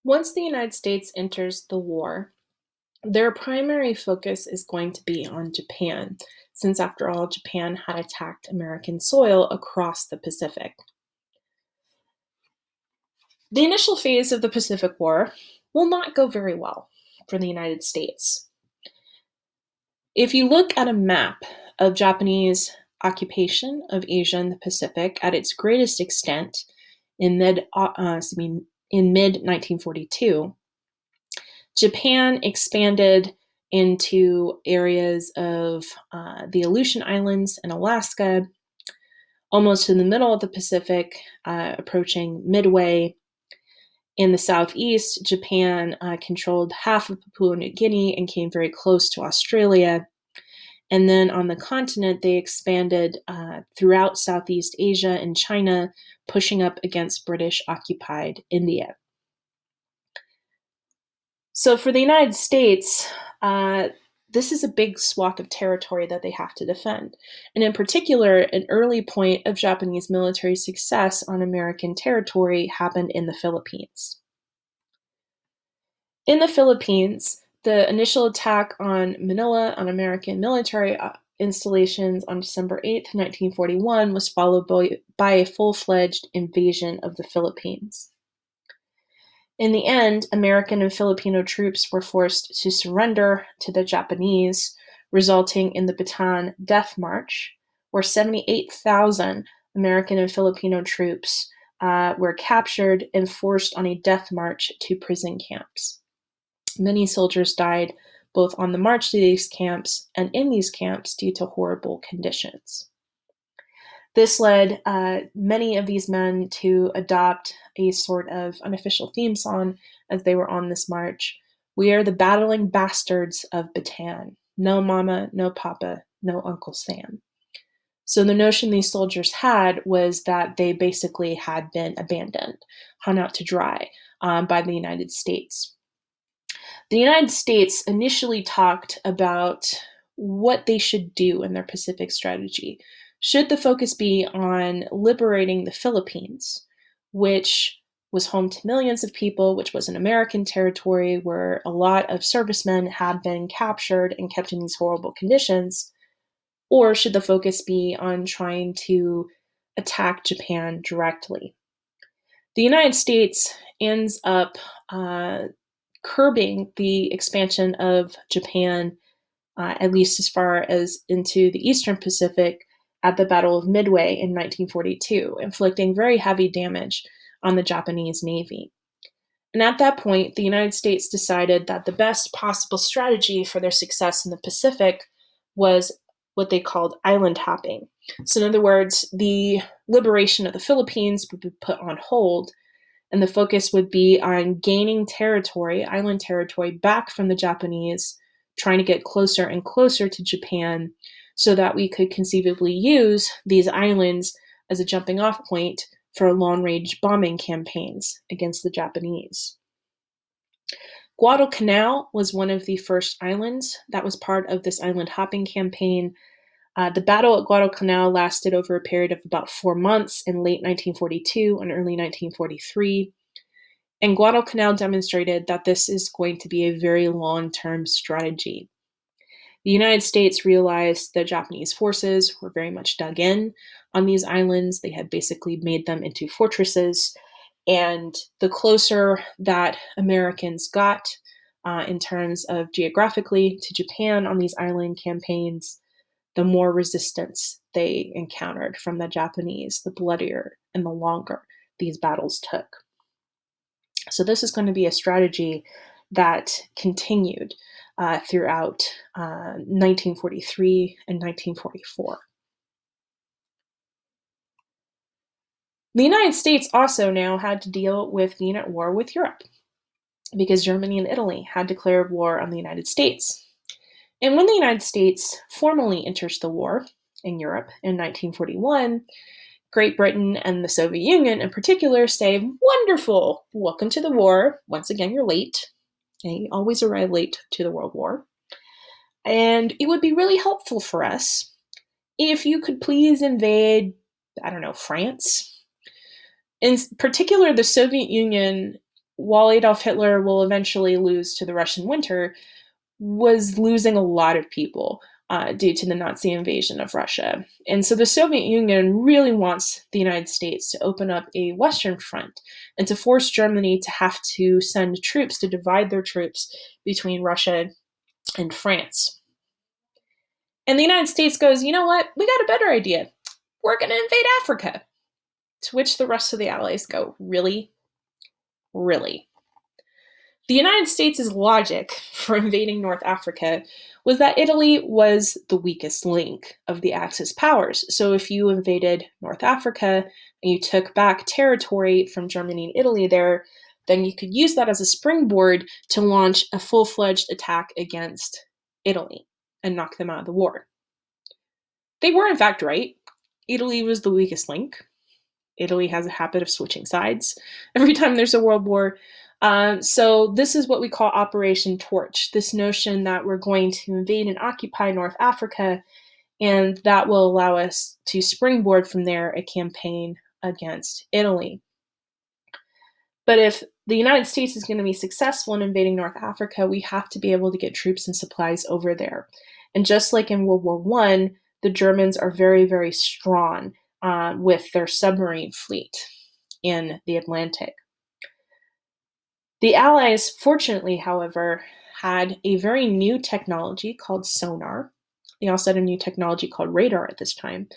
Once the United States enters the war, their primary focus is going to be on Japan, since after all, Japan had attacked American soil across the Pacific. The initial phase of the Pacific War will not go very well for the United States. If you look at a map of Japanese occupation of Asia and the Pacific at its greatest extent in mid 1942, Japan expanded into areas of the Aleutian Islands and Alaska, almost in the middle of the Pacific, approaching Midway. In the southeast, Japan controlled half of Papua New Guinea and came very close to Australia. And then on the continent, they expanded throughout Southeast Asia and China, pushing up against British occupied India. So for the United States, this is a big swath of territory that they have to defend. And in particular, an early point of Japanese military success on American territory happened in the Philippines. In the Philippines, the initial attack on Manila on American military installations on December 8th, 1941 was followed by a full-fledged invasion of the Philippines. In the end, American and Filipino troops were forced to surrender to the Japanese, resulting in the Bataan Death March, where 78,000 American and Filipino troops were captured and forced on a death march to prison camps. Many soldiers died both on the march to these camps and in these camps due to horrible conditions. This led many of these men to adopt a sort of unofficial theme song as they were on this march. We are the battling bastards of Bataan. No mama, no papa, no Uncle Sam. So the notion these soldiers had was that they basically had been abandoned, hung out to dry by the United States. The United States initially talked about what they should do in their Pacific strategy. Should the focus be on liberating the Philippines, which was home to millions of people, which was an American territory where a lot of servicemen had been captured and kept in these horrible conditions, or should the focus be on trying to attack Japan directly? The United States ends up curbing the expansion of Japan, at least as far as into the Eastern Pacific, at the Battle of Midway in 1942, inflicting very heavy damage on the Japanese Navy. And at that point, the United States decided that the best possible strategy for their success in the Pacific was what they called island hopping. So in other words, the liberation of the Philippines would be put on hold, and the focus would be on gaining territory, island territory, back from the Japanese, trying to get closer and closer to Japan so that we could conceivably use these islands as a jumping off point for long-range bombing campaigns against the Japanese. Guadalcanal was one of the first islands that was part of this island hopping campaign. The battle at Guadalcanal lasted over a period of about 4 months in late 1942 and early 1943. And Guadalcanal demonstrated that this is going to be a very long-term strategy. The United States realized the Japanese forces were very much dug in on these islands. They had basically made them into fortresses. And the closer that Americans got in terms of geographically to Japan on these island campaigns, the more resistance they encountered from the Japanese, the bloodier and the longer these battles took. So this is going to be a strategy that continued throughout 1943 and 1944. The United States also now had to deal with being at war with Europe, because Germany and Italy had declared war on the United States. And when the United States formally enters the war in Europe in 1941, Great Britain and the Soviet Union in particular say, wonderful, welcome to the war. Once again, you're late. They always arrive late to the World War. And it would be really helpful for us if you could please invade, France. In particular, the Soviet Union while Adolf Hitler will eventually lose to the Russian winter, was losing a lot of people due to the Nazi invasion of Russia. And so the Soviet Union really wants the United States to open up a Western front and to force Germany to have to send troops to divide their troops between Russia and France. And the United States goes, you know what? We got a better idea. We're going to invade Africa. To which the rest of the Allies go, really? Really? The United States' logic for invading North Africa was that Italy was the weakest link of the Axis powers. So if you invaded North Africa and you took back territory from Germany and Italy there, then you could use that as a springboard to launch a full-fledged attack against Italy and knock them out of the war. They were in fact right. Italy was the weakest link. Italy has a habit of switching sides every time there's a world war. So this is what we call Operation Torch, this notion that we're going to invade and occupy North Africa, and that will allow us to springboard from there a campaign against Italy. But if the United States is going to be successful in invading North Africa, we have to be able to get troops and supplies over there. And just like in World War I, the Germans are very, very strong with their submarine fleet in the Atlantic. The Allies, fortunately, however, had a very new technology called sonar. They also had a new technology called radar at this time.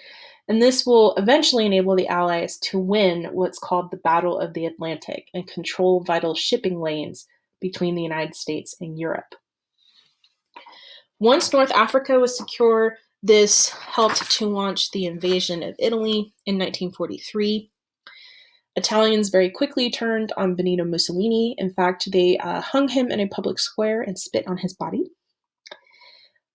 And this will eventually enable the Allies to win what's called the Battle of the Atlantic and control vital shipping lanes between the United States and Europe. Once North Africa was secure, this helped to launch the invasion of Italy in 1943. Italians very quickly turned on Benito Mussolini. In fact, they hung him in a public square and spit on his body.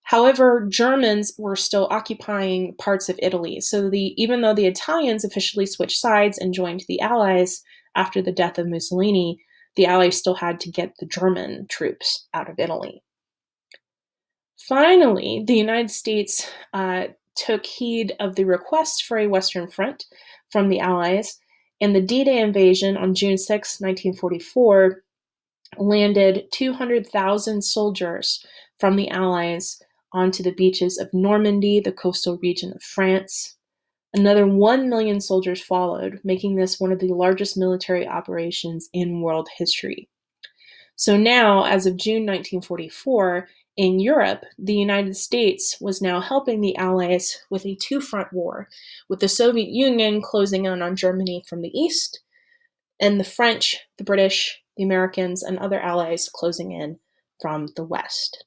However, Germans were still occupying parts of Italy. So even though the Italians officially switched sides and joined the Allies after the death of Mussolini, the Allies still had to get the German troops out of Italy. Finally, the United States took heed of the request for a Western Front from the Allies, and the D-Day invasion on June 6, 1944, landed 200,000 soldiers from the Allies onto the beaches of Normandy, the coastal region of France. Another 1 million soldiers followed, making this one of the largest military operations in world history. So now, as of June 1944, in Europe, the United States was now helping the Allies with a two-front war, with the Soviet Union closing in on Germany from the east, and the French, the British, the Americans, and other allies closing in from the west.